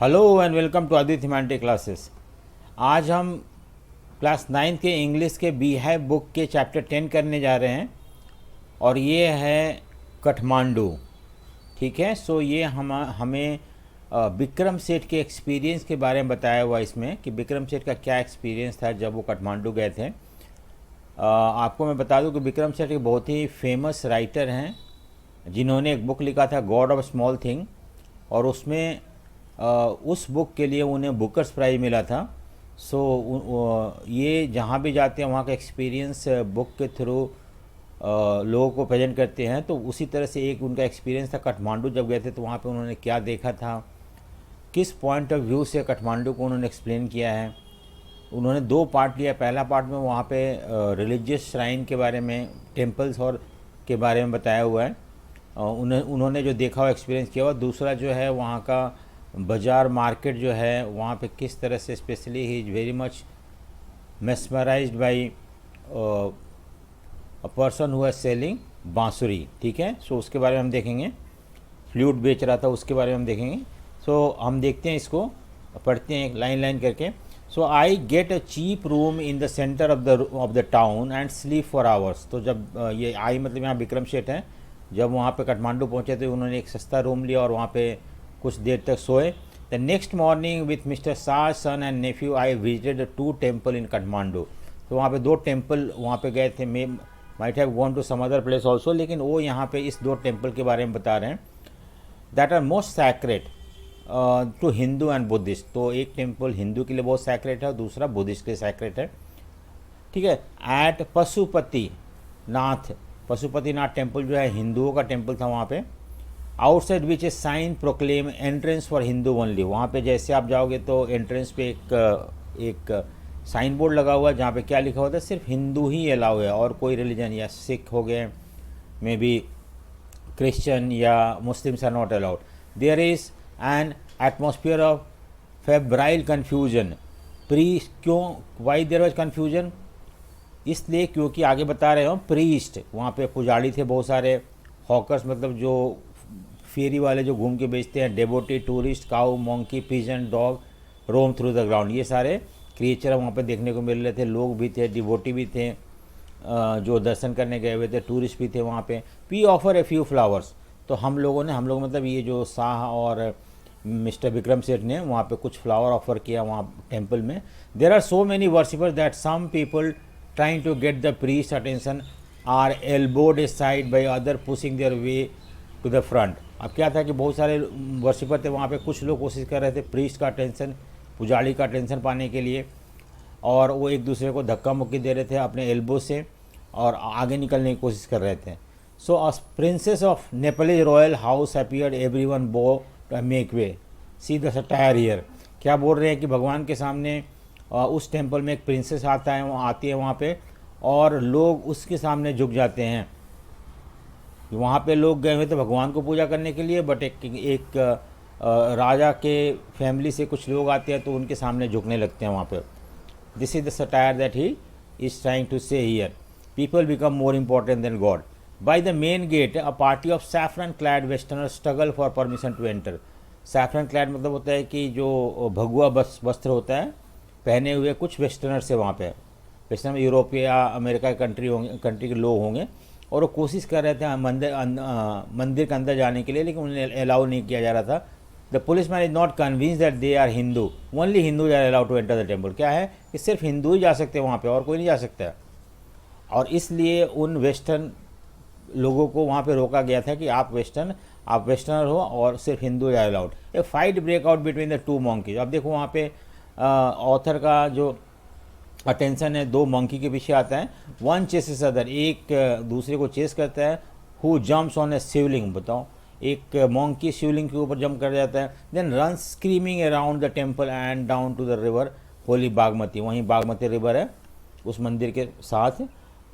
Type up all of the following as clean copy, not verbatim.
Hello and welcome to Aditya Himanti classes. आज हम class 9 के इंग्लिश के बी है बुक के चैप्टर 10 करने जा रहे हैं और ये है काठमांडू। ठीक है, सो ये हमें विक्रम सेठ के एक्सपीरियंस के बारे में बताया हुआ इसमें कि विक्रम सेठ का क्या एक्सपीरियंस था जब वो काठमांडू गए थे। आपको मैं बता दूं कि विक्रम सेठ एक बहुत ही फेमस राइटर हैं जिन्होंने एक बुक लिखा था गॉड ऑफ स्मॉल थिंग, और उसमें उस बुक के लिए उन्हें बुकर्स प्राइज़ मिला था। ये जहाँ भी जाते हैं वहाँ का एक्सपीरियंस बुक के थ्रू लोगों को प्रेजेंट करते हैं। तो उसी तरह से एक उनका एक्सपीरियंस था काठमांडू जब गए थे तो वहाँ पे उन्होंने क्या देखा था, किस पॉइंट ऑफ व्यू से काठमांडू को उन्होंने एक्सप्लेन किया है। उन्होंने दो पार्ट लिया। पहला पार्ट में वहाँ पे रिलीजियस श्राइन के बारे में, टेम्पल्स और के बारे में बताया हुआ है, उन्होंने जो देखा हुआ एक्सपीरियंस किया हुआ। दूसरा जो है वहाँ का बाज़ार मार्केट जो है वहाँ पे किस तरह से, specially he is very much mesmerised by a person who is selling बांसुरी। ठीक है, सो उसके बारे में हम देखेंगे। फ्लूट बेच रहा था उसके बारे में हम देखेंगे। सो हम देखते हैं, इसको पढ़ते हैं लाइन लाइन करके। So I get a cheap room in the centre of the town and sleep for hours. तो जब ये आई मतलब यहाँ विक्रम सेठ हैं, जब वहाँ पे काठमांडू पहुँचे तो उन्होंने एक सस्ता रूम लिया और वहाँ पे कुछ देर तक सोए। The next morning with mister Shah son and nephew I visited 2 temple in Kathmandu. तो वहाँ पे 2 टेम्पल वहाँ पे गए थे। May might have gone to some other place also, लेकिन वो यहाँ पे इस 2 टेम्पल के बारे में बता रहे हैं that are most sacred to Hindu and Buddhist. तो एक टेम्पल हिंदू के लिए बहुत सैक्रेट है और दूसरा बुद्धिस्ट के लिए सैक्रेट है। ठीक है, एट पशुपतिनाथ टेम्पल जो है हिंदुओं का टेम्पल था वहाँ पे। Outside which a sign proclaim entrance for Hindu only. वहाँ पे जैसे आप जाओगे तो एंट्रेंस पे एक साइन बोर्ड लगा हुआ है जहाँ पे क्या लिखा होता है, सिर्फ हिंदू ही अलाउ है और कोई रिलीजन, या सिख हो गए, मे बी क्रिश्चियन या Muslims are not allowed. There is an atmosphere of febrile confusion. क्यों, वाई देयर वॉज कन्फ्यूजन? इसलिए क्योंकि आगे बता रहे हो प्रीस्ट, वहाँ पे पुजारी थे बहुत सारे, हॉकर्स मतलब जो फेरी वाले जो घूम के बेचते हैं, devotee, tourist, cow, monkey, pigeon, dog roam through the ground. ये सारे क्रिएचर वहाँ पे देखने को मिल रहे थे। लोग भी थे, डिवोटी भी थे जो दर्शन करने गए हुए थे, टूरिस्ट भी थे वहाँ पे। We offer a few flowers. तो हम लोग मतलब ये जो शाह और मिस्टर विक्रम सेठ ने वहाँ पे कुछ फ्लावर ऑफर किया वहाँ टेम्पल में। There are so many worshippers that some people trying to get the priest attention are elbowed aside by other pushing their way to the front. अब क्या था कि बहुत सारे वर्शिपर थे वहाँ पे, कुछ लोग कोशिश कर रहे थे प्रीस्ट का अटेंशन, पुजारी का अटेंशन पाने के लिए, और वो एक दूसरे को धक्का मुक्की दे रहे थे अपने एल्बो से और आगे निकलने की कोशिश कर रहे थे। So a princess of Nepalese royal house appeared, everyone bow to make way, see the satire here. क्या बोल रहे हैं कि भगवान के सामने उस टेम्पल में एक प्रिंसेस आती है वहाँ पे, और लोग उसके सामने झुक जाते हैं। वहाँ पे लोग गए हुए थे भगवान को पूजा करने के लिए, बट एक राजा के फैमिली से कुछ लोग आते हैं तो उनके सामने झुकने लगते हैं वहाँ पे। This is the satire that he is trying to say here. People become more important than god. By the main gate a party of saffron clad westerner struggle for permission to enter. Saffron clad मतलब होता है कि जो भगवा वस्त्र होता है पहने हुए कुछ वेस्टर्नर्स है वहाँ पे। वेस्टर्न यूरोप या अमेरिका कंट्री के लोग होंगे, और वो कोशिश कर रहे थे मंदिर के अंदर जाने के लिए, लेकिन उन्हें अलाउ नहीं किया जा रहा था। The policeman is not convince that they are Hindu, only Hindus are allowed to enter the temple. क्या है कि सिर्फ हिंदू ही जा सकते हैं वहाँ पे और कोई नहीं जा सकता है, और इसलिए उन वेस्टर्न लोगों को वहाँ पे रोका गया था कि आप वेस्टर्नर हो और सिर्फ Hindu are allowed. A fight break out between the 2 monkeys. अब देखो वहाँ पे ऑथर का जो अटेंशन है 2 मंकी के पीछे आता है। वन चेसेस अदर, एक दूसरे को चेस करता है। हु जम्प्स ऑन ए शिवलिंग, बताओ, एक मंकी शिवलिंग के ऊपर जंप कर जाता है। Then run screaming around the temple and down to the river holy Bagmati. वहीं बागमती रिवर है उस मंदिर के साथ,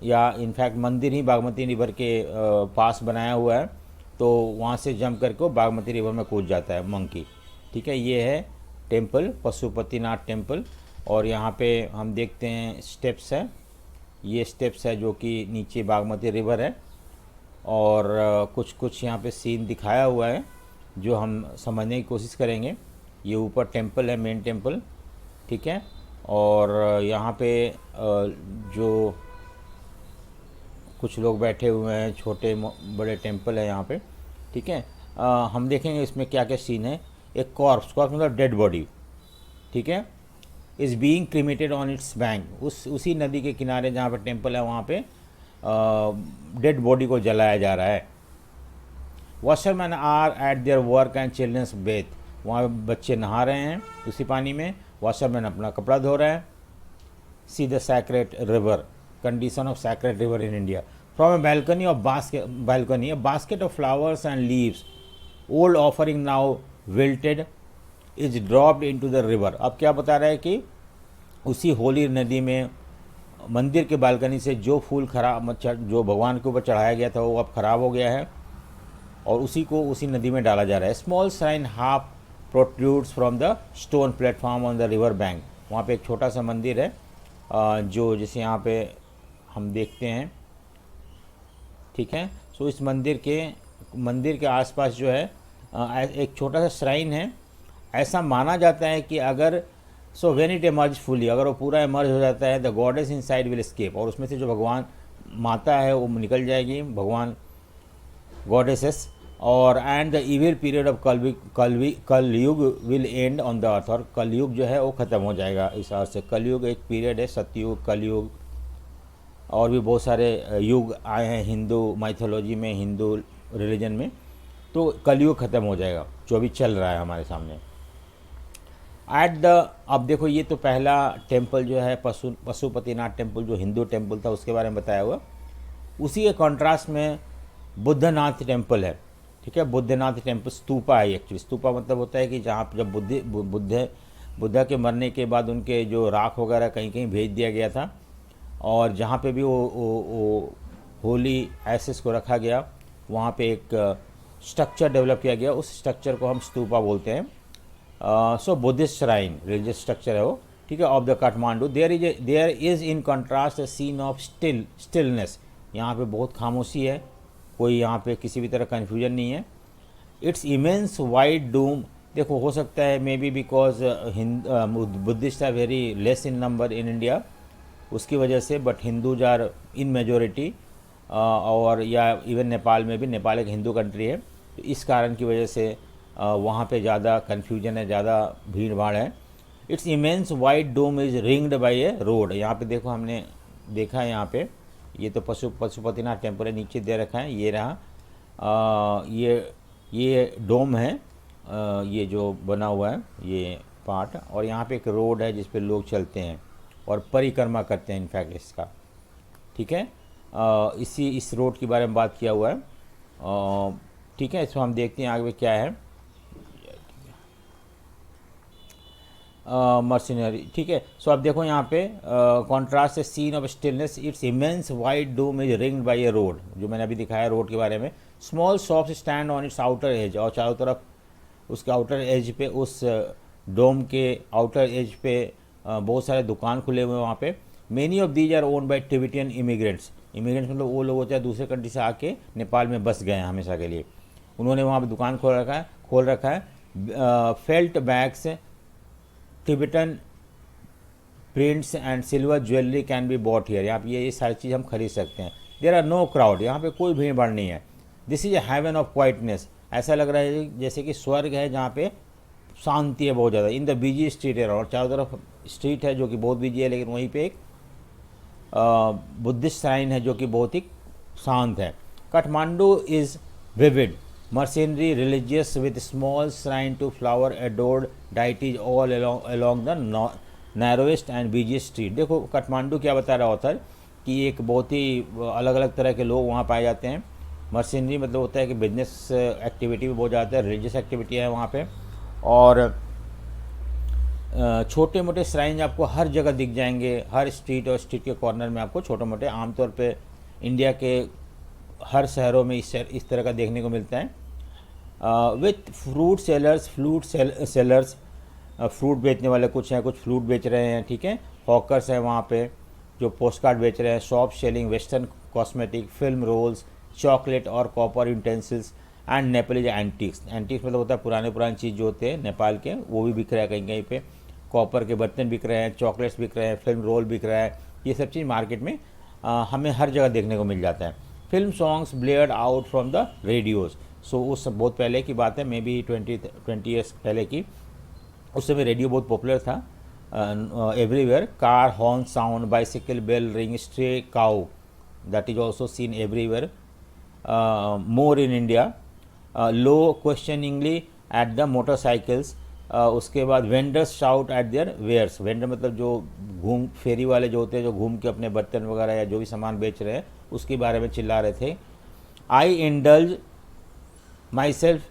या इनफैक्ट मंदिर ही बागमती रिवर के पास बनाया हुआ है, तो वहाँ से जंप करके वो बागमती रिवर में कूद जाता है मंकी। ठीक है, ये है टेम्पल, पशुपतिनाथ टेम्पल। और यहाँ पे हम देखते हैं स्टेप्स है, ये स्टेप्स है जो कि नीचे बागमती रिवर है, और कुछ यहाँ पे सीन दिखाया हुआ है जो हम समझने की कोशिश करेंगे। ये ऊपर टेम्पल है, मेन टेम्पल, ठीक है। और यहाँ पे जो कुछ लोग बैठे हुए हैं, छोटे बड़े टेम्पल है यहाँ पे, ठीक है। हम देखेंगे इसमें क्या क्या सीन है। एक कॉर्प्स मतलब डेड बॉडी, ठीक है, is being cremated on it's bank. उसी नदी के किनारे जहाँ पे टेम्पल है वहाँ पे डेड बॉडी को जलाया जा रहा है। Washerman are at their work and childrens bathe, वहाँ पे बच्चे नहा रहे हैं उसी पानी में, वॉशरमैन अपना कपड़ा धो रहा है। See the sacred river, condition of sacred river in India, from A balcony a basket of flowers and leaves, old offering now wilted, is dropped into the river। अब क्या बता रहा है कि उसी होली नदी में मंदिर के बालकनी से जो फूल खराब जो भगवान के ऊपर चढ़ाया गया था वो अब खराब हो गया है और उसी को उसी नदी में डाला जा रहा है। Small shrine half protrudes from the stone platform on the river bank, वहाँ पे एक छोटा सा मंदिर है जो जैसे यहाँ पे हम देखते हैं, ठीक है। सो इस मंदिर के आसपास जो है एक छोटा सा श्राइन है। ऐसा माना जाता है कि अगर so when it emerge fully, अगर वो पूरा एमर्ज हो जाता है, the goddess inside will escape, और उसमें से जो भगवान माता है वो निकल जाएगी, भगवान गॉडेसेस, और and the evil period of Kalyug will end on the earth, और कलयुग जो है वो ख़त्म हो जाएगा इस अर्थ से। कलयुग एक पीरियड है, सतयुग, कलयुग और भी बहुत सारे युग आए हैं हिंदू माइथोलॉजी में, हिंदू रिलीजन में। तो कलयुग ख़त्म हो जाएगा जो अभी चल रहा है हमारे सामने। अब देखो ये तो पहला टेम्पल जो है पशुपतिनाथ टेम्पल, जो हिंदू टेम्पल था उसके बारे में बताया हुआ। उसी के कॉन्ट्रास्ट में बुद्धनाथ टेम्पल है, ठीक है। बुद्धनाथ टेम्पल स्तूपा है एक्चुअली। स्तूपा मतलब होता है कि जहाँ जब बुद्धा के मरने के बाद उनके जो राख वगैरह कहीं कहीं भेज दिया गया था, और जहाँ पे भी वो होली एसेस को रखा गया वहाँ पे एक स्ट्रक्चर डेवलप किया गया, उस स्ट्रक्चर को हम स्तूपा बोलते हैं। So Buddhist shrine religious structure है वो, ठीक है, of the Kathmandu. There is in contrast a scene of stillness, यहाँ पे बहुत खामोशी है, कोई यहाँ पे किसी भी तरह कन्फ्यूजन नहीं है। इट्स इमेंस वाइड डूम, देखो हो सकता है maybe because Buddhist are very less in number in India, उसकी वजह से, but Hindus are in majority, और या इवन नेपाल में भी, नेपाल एक हिंदू कंट्री है, तो इस कारण की वजह से वहाँ पे ज़्यादा कन्फ्यूजन है, ज़्यादा भीड़ भाड़ है। Its immense wide dome is ringed by a road, यहाँ पे देखो हमने देखा है, यहाँ पे ये तो पशुपतिनाथ टेम्पल है, नीचे दे रखा है, ये रहा, ये डोम है, ये जो बना हुआ है ये पार्ट, और यहाँ पे एक रोड है जिस पे लोग चलते हैं और परिक्रमा करते हैं इनफैक्ट इसका, ठीक है। इस रोड के बारे में बात किया हुआ है, ठीक है। इसको हम देखते हैं आगे क्या है। मर्सिनरी, ठीक है। सो अब देखो यहाँ पे contrast scene of stillness, its immense wide dome is ringed by a road, जो मैंने अभी दिखाया रोड के बारे में। Small shops stand on its outer edge, और चारों तरफ उसके आउटर एज पे, उस डोम के आउटर एज पे बहुत सारे दुकान खुले हुए हैं वहाँ पे। Many of these are own by Tibetan immigrants मतलब वो लोग होते हैं दूसरे कंट्री से आके नेपाल में बस गए हैं हमेशा के लिए, उन्होंने वहाँ पे दुकान खोल रखा है। Felt bags, Tibetan prints and silver jewellery can be bought here, यहाँ पे ये सारी चीज़ हम खरीद सकते हैं। देयर आर नो क्राउड, यहाँ पे कोई भीड़ भाड़ नहीं है। This is a haven of quietness, ऐसा लग रहा है जैसे कि स्वर्ग है जहाँ पे शांति है बहुत ज़्यादा। इन द बिजी स्ट्रीट है, और चारों तरफ स्ट्रीट है जो कि बहुत बिजी है, लेकिन वहीं पे एक बुद्धिस्ट श्राइन है जो कि बहुत ही शांत है। Kathmandu is vivid mercenary religious with small shrine to flower adored deities all along the narrowest and busiest street। देखो काठमांडू क्या बता रहा ऑथर कि एक बहुत ही अलग अलग तरह के लोग वहाँ पाए जाते हैं। मर्सेनरी मतलब होता है कि बिजनेस एक्टिविटी भी बहुत ज़्यादा है, रिलीजियस एक्टिविटी है वहाँ पे, और छोटे मोटे श्राइन आपको हर जगह दिख जाएंगे, हर स्ट्रीट और स्ट्रीट के कॉर्नर में आपको छोटे मोटे, आमतौर पे इंडिया के हर शहरों में इस तरह का देखने को मिलता है। विथ फ्रूट सेलर्स, फ्रूट बेचने वाले कुछ हैं, कुछ फ्रूट बेच रहे हैं, ठीक है। हॉकर्स हैं वहाँ पे जो पोस्ट कार्ड बेच रहे हैं। Shop selling western cosmetic, film rolls, chocolate और copper utensils and Nepalese antiques. Antiques मतलब होता है पुराने चीज़ जो होते हैं नेपाल के, वो भी बिक रहा है कहीं कहीं पे। कॉपर के बर्तन बिक रहे हैं, चॉकलेट्स बिक रहे हैं, फिल्म रोल बिक रहा है। ये सब चीज़ मार्केट में हमें हर जगह देखने को मिल जाता है। Film songs blared out from the radios. So उस बहुत पहले की बात है, मे बी 20 ईयर्स पहले की। उस समय रेडियो बहुत पॉपुलर था everywhere. Car horn sound, bicycle bell ring, stray cow, that is also seen everywhere, more in India. Low questioningly at the motorcycles. उसके बाद vendors shout at their wares. Vendor मतलब जो घूम फेरी वाले जो होते हैं, जो घूम के अपने बर्तन वगैरह या जो भी सामान बेच रहे हैं उसके बारे में चिल्ला रहे थे। I indulge my self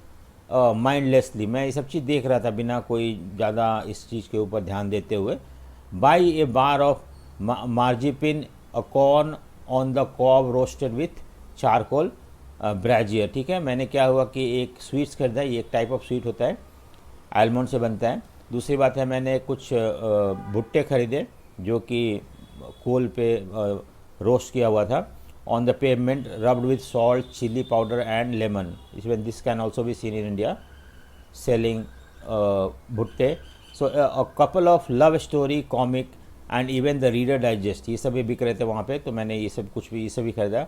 mindlessly. मैं ये सब चीज़ देख रहा था बिना कोई ज़्यादा इस चीज़ के ऊपर ध्यान देते हुए। Buy a bar of marzipan, a corn on the cob roasted with charcoal brazier. ठीक है, मैंने क्या हुआ कि एक स्वीट्स खरीदा। ये एक टाइप ऑफ स्वीट होता है, आलमंड से बनता है। दूसरी बात है, मैंने कुछ भुट्टे खरीदे जो कि कोल पे रोस्ट किया हुआ था। On the pavement rubbed with salt, chilli powder and lemon. इसमें this can also be seen in India selling भुट्टे। So a couple of love story, comic and even the reader digest, ये सब भी बिक रहे थे वहाँ पे। तो मैंने ये सब कुछ भी ये सब भी खरीदा।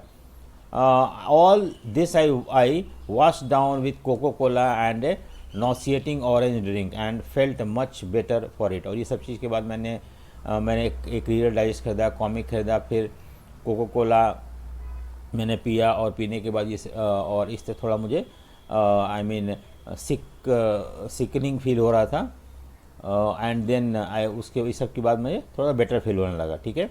All this I wash down with Coca Cola and a nauseating orange drink and felt much better for it. और ये सब चीज़ के बाद मैंने एक रीडर डाइजेस्ट खरीदा, कॉमिक खरीदा, फिर कोको कोला मैंने पिया, और पीने के बाद ये और इससे थोड़ा मुझे आई मीन सिकनिंग फील हो रहा था। एंड देन उसके इस सब के बाद मुझे थोड़ा बेटर फील होने लगा। ठीक है,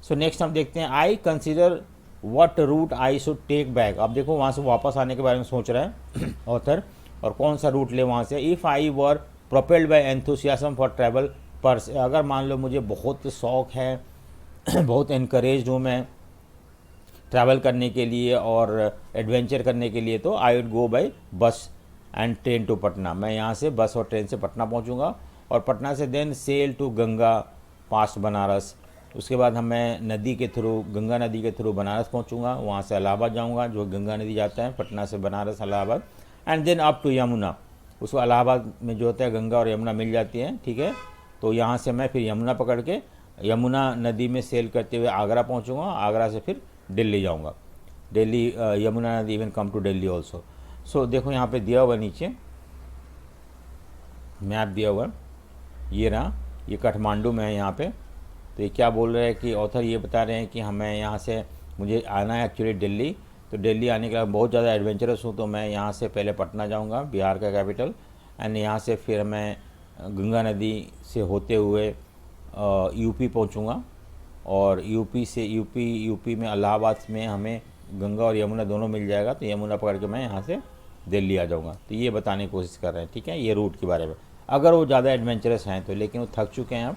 सो नेक्स्ट हम देखते हैं। I consider what route I should take back. अब देखो वहाँ से वापस आने के बारे में सोच रहा है ऑथर, और कौन सा रूट ले वहाँ से। If I were propelled by enthusiasm for travel per se, अगर मान लो मुझे बहुत शौक़ है बहुत इनकरेज हूँ मैं ट्रैवल करने के लिए और एडवेंचर करने के लिए, तो आई वुड गो बाय बस एंड ट्रेन टू पटना। मैं यहाँ से बस और ट्रेन से पटना पहुँचूँगा, और पटना से then sail to Ganga past Banaras. उसके बाद मैं नदी के थ्रू, गंगा नदी के थ्रू बनारस पहुँचूँगा, वहाँ से इलाहाबाद जाऊँगा, जो गंगा नदी जाता है पटना से Banaras Allahabad, and then up to Yamuna. उसको इलाहाबाद में जो होता है गंगा और यमुना मिल जाती हैं। ठीक है, तो यहाँ से मैं फिर यमुना पकड़ के यमुना नदी में सेल करते हुए आगरा पहुँचूँगा, आगरा से फिर दिल्ली जाऊँगा। दिल्ली यमुना नदी even come to Delhi also. So देखो यहाँ पे दिया हुआ नीचे मैप दिया हुआ, ये रहा, ये काठमांडू में है यहाँ पे। तो ये क्या बोल रहे हैं कि ऑथर ये बता रहे हैं कि हमें यहाँ से मुझे आना है एक्चुअली दिल्ली। तो दिल्ली आने के बाद बहुत ज़्यादा एडवेंचरस हूँ, तो मैं यहाँ से पहले पटना जाऊँगा, बिहार का कैपिटल, एंड यहाँ से फिर मैं गंगा नदी से होते हुए यूपी पहुँचूँगा, और यूपी से यूपी में इलाहाबाद में हमें गंगा और यमुना दोनों मिल जाएगा, तो यमुना पकड़ के मैं यहाँ से दिल्ली आ जाऊँगा। तो ये बताने की कोशिश कर रहे हैं। ठीक है, ये रूट के बारे में, अगर वो ज़्यादा एडवेंचरस हैं तो। लेकिन वो थक चुके हैं अब,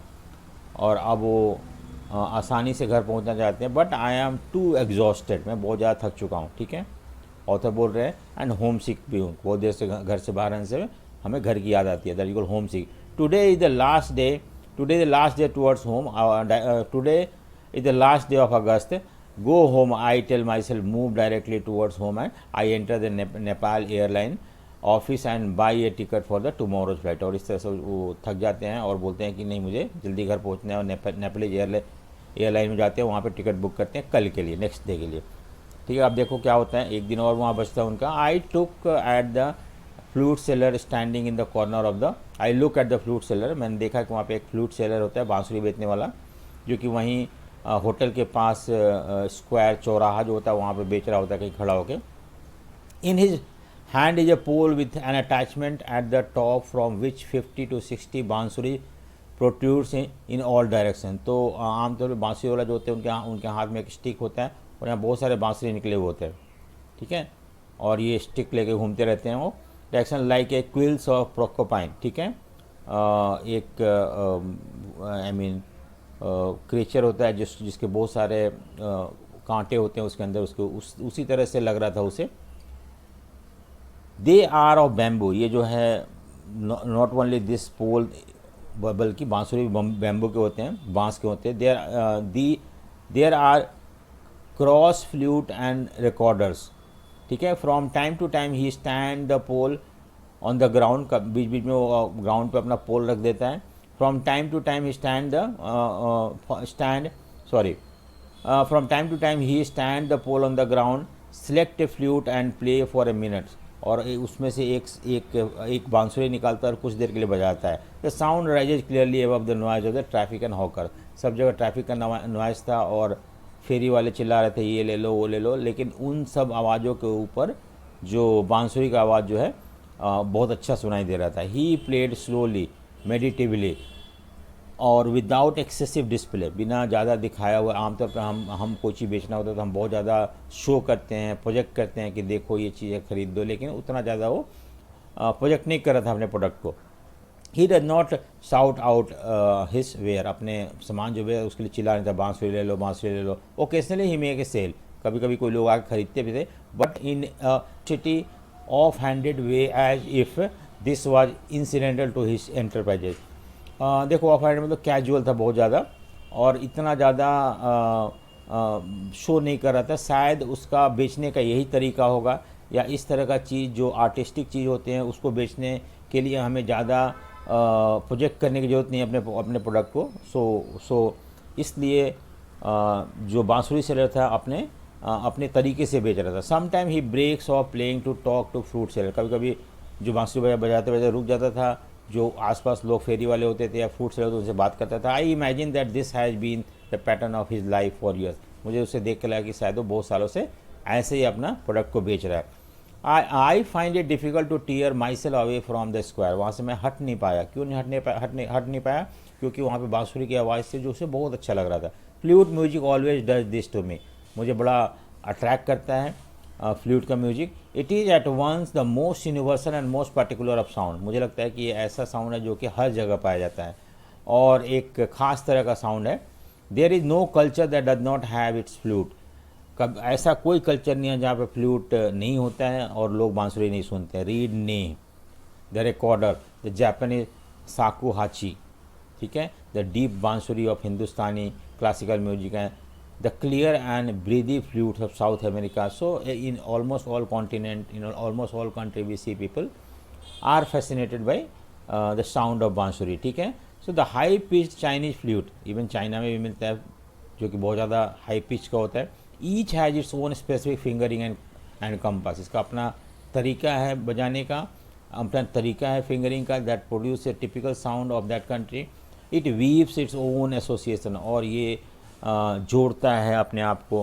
और अब वो आसानी से घर पहुंचना चाहते हैं। But I am too exhausted, मैं बहुत ज़्यादा थक चुका हूँ। ठीक है, ऑथर बोल रहे हैं, एंड होम सिक भी हूँ, बहुत देर से घर से बाहर आने से हमें घर की याद आती है, that is called homesick. Today is the last day towards home, today is the last day of August, go home, I tell myself, move directly towards home, and I enter the Nepal airline office and buy a ticket for the tomorrow's flight. और इस तरह से वो थक जाते हैं और बोलते हैं कि नहीं, मुझे जल्दी घर पहुँचना है, और नेपालीज एयरलाइन में जाते हैं, वहाँ पे टिकट बुक करते हैं कल के लिए, नेक्स्ट डे के लिए। ठीक है, अब देखो क्या होता है, एक दिन और वहाँ बचता है उनका। I took at the flute seller standing in the corner of the, I look at the flute seller, मैंने देखा कि वहाँ पे एक फ्लूट सेलर होता है, बांसुरी बेचने वाला, जो कि वहीं होटल के पास स्क्वायर चौराहा जो होता है वहाँ पे बेच रहा होता है कहीं खड़ा होकर। In his hand is a pole with an attachment at the top from which 50 to 60 बांसुरी प्रोट्यूड्स इन ऑल डायरेक्शन। तो आमतौर पर बांसुरी वाला जो होते हैं उनके हाथ में एक स्टिक होता है, और यहाँ बहुत सारे बांसुरी निकले हुए होते हैं। ठीक है, और ये स्टिक लेके घूमते रहते हैं वो, direction like a quills of porcupine. ठीक है, एक आई मीन क्रिएचर होता है जिसके बहुत सारे कांटे होते हैं उसके अंदर, उसको उसी तरह से लग रहा था उसे। दे आर ऑफ बैम्बू, ये जो है नॉट ओनली दिस पोल, बल्कि बांसुरी बैम्बू के होते हैं, बांस के होते हैं। There are cross flute and recorders. ठीक है। From time to time he stand the pole on the ground, का बीच बीच में वो ग्राउंड पे अपना पोल रख देता है। From time to time he from time to time he stand the pole on the ground, select a flute and play for a minute, और उसमें से एक बांसुरी निकालता है और कुछ देर के लिए बजाता है। The sound rises clearly above the noise of the traffic and hawker. सब जगह ट्रैफिक का नॉइज था और फेरी वाले चिल्ला रहे थे ये ले लो वो ले लो, लेकिन उन सब आवाज़ों के ऊपर जो बांसुरी का आवाज़ जो है बहुत अच्छा सुनाई दे रहा था। ही प्लेड स्लोली मेडिटेवली और विदाउट एक्सेसिव डिस्प्ले, बिना ज़्यादा दिखाया हुआ। आमतौर पर हम कोई चीज़ बेचना होता है तो हम बहुत ज़्यादा शो करते हैं, प्रोजेक्ट करते हैं कि देखो ये चीज़ें खरीद दो, लेकिन उतना ज़्यादा वो प्रोजेक्ट नहीं कर रहा था अपने प्रोडक्ट को। He does not shout out his ware, अपने सामान जो वेयर उसके लिए चिल्ला नहीं था बांसुरी ले लो बांसुरी ले लो। Occasionally he make a sale, कभी कभी कोई लोग आके खरीदते भी थे, but in city of handed way as if this was incidental to his enterprises. देखो ऑफ हैंड मतलब कैजुअल था बहुत ज़्यादा, और इतना ज़्यादा शो नहीं कर रहा था। शायद उसका बेचने का यही तरीका होगा, या इस तरह का चीज़ जो आर्टिस्टिक चीज़ होते हैं उसको बेचने के लिए हमें ज़्यादा प्रोजेक्ट करने की ज़रूरत नहीं है अपने प्रोडक्ट को। सो इसलिए जो बांसुरी सेलर था अपने तरीके से बेच रहा था। Some time he breaks off playing to talk to fruit seller, कभी कभी जो बांसुरी बजाते बजाते रुक जाता था, जो आसपास लोग फेरी वाले होते थे या फ्रूट सेलर उनसे बात करता था। I imagine that this has been the pattern of his life for years, मुझे उसे देख के लगा कि शायद वो बहुत सालों से ऐसे ही अपना प्रोडक्ट को बेच रहा है। I find it difficult to tear myself away from the square, वहाँ से मैं हट नहीं पाया। क्यों नहीं हट नहीं पाया? क्योंकि वहाँ पे बांसुरी की आवाज़ से जो उसे बहुत अच्छा लग रहा था। Flute music always does this to me, मुझे बड़ा अट्रैक्ट करता है फ्लूट का music. It is at once the most universal and most particular of sound, मुझे लगता है कि ये ऐसा साउंड है जो कि हर जगह पाया जाता है और एक ख़ास तरह का साउंड है। There is no culture that does not have its flute, कब ऐसा कोई कल्चर नहीं है जहाँ पे फ्लूट नहीं होता है और लोग बांसुरी नहीं सुनते हैं। रीड ने द रिकॉर्डर, द जापानीज साकू हाची, ठीक है, द डीप बांसुरी ऑफ हिंदुस्तानी क्लासिकल म्यूजिक है, the clear and breathy flutes of South America. So in almost all continent, in almost all country we see people are fascinated by the sound of bansuri, ठीक है। So the high pitched Chinese flute, even China में भी मिलता है जो कि बहुत ज़्यादा हाई पिच का होता है। each has its own specific fingering and compass, इसका अपना तरीका है बजाने का, अपना तरीका है फिंगरिंग का, that produce a typical sound of that country. It weaves its own association, और ये जोड़ता है अपने आप को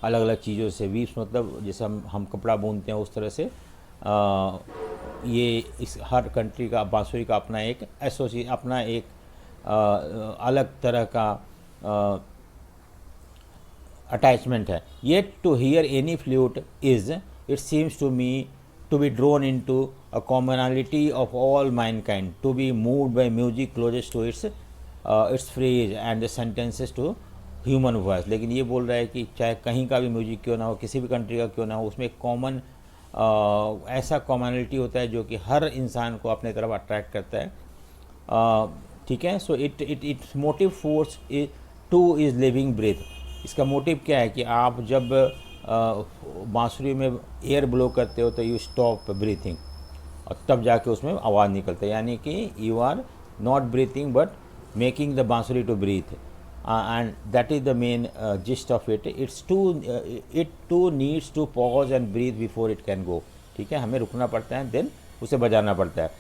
अलग अलग चीज़ों से। वीव्स मतलब जैसे हम कपड़ा बुनते हैं उस तरह से ये इस हर कंट्री का बांसुरी का अपना एक अपना एक अलग तरह का अटैचमेंट है। Yet to hear any flute is it seems to me to be drawn in to a commonality of all mankind, to be moved by music closest to its phrase and the sentences to human voice. लेकिन ये बोल रहा है कि चाहे कहीं का भी म्यूजिक क्यों ना हो, किसी भी कंट्री का क्यों ना हो, उसमें एक कॉमन ऐसा कॉमनलिटी होता है जो कि हर इंसान को अपने तरफ अट्रैक्ट करता है, ठीक है। So its motive force to is living breath, इसका मोटिव क्या है कि आप जब बांसुरी में एयर ब्लो करते हो तो यू स्टॉप ब्रीथिंग, और तब जाके उसमें आवाज़ निकलता है, यानी कि you are not breathing but making the bansuri to breathe, and that is the main gist of it. It too needs to pause and breathe before it can go, ठीक है, हमें रुकना पड़ता है then उसे बजाना पड़ता है।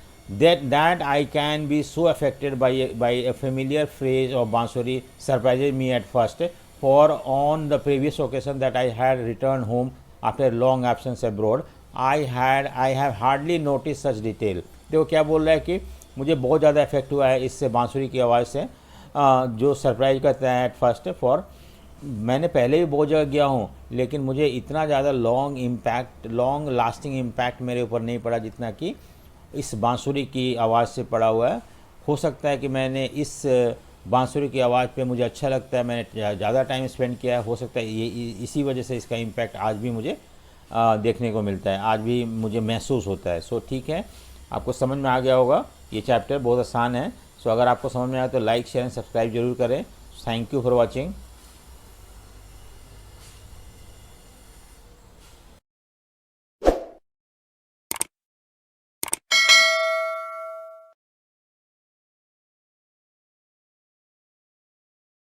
That I can be so affected by a familiar phrase of bansuri surprises me at first, for on the previous occasion that I had returned home after a long absence abroad, I have hardly noticed such detail। देखो क्या बोल रहा है कि मुझे बहुत ज़्यादा effect हुआ है इससे बांसुरी की आवाज़ से, जो सरप्राइज करता है एट फर्स्ट। फॉर मैंने पहले भी बहुत जगह गया हूँ, लेकिन मुझे इतना ज़्यादा लॉन्ग लास्टिंग इम्पैक्ट मेरे ऊपर नहीं पड़ा जितना कि इस बांसुरी की आवाज़ से पड़ा हुआ है। हो सकता है कि मैंने इस बांसुरी की आवाज़ पे मुझे अच्छा लगता है, मैंने ज़्यादा टाइम स्पेंड किया है, हो सकता है ये इसी वजह से इसका इम्पैक्ट आज भी मुझे देखने को मिलता है, आज भी मुझे महसूस होता है। सो ठीक है, आपको समझ में आ गया होगा, ये चैप्टर बहुत आसान है। सो अगर आपको समझ में आया तो लाइक शेयर एंड सब्सक्राइब जरूर करें। Thank you for watching.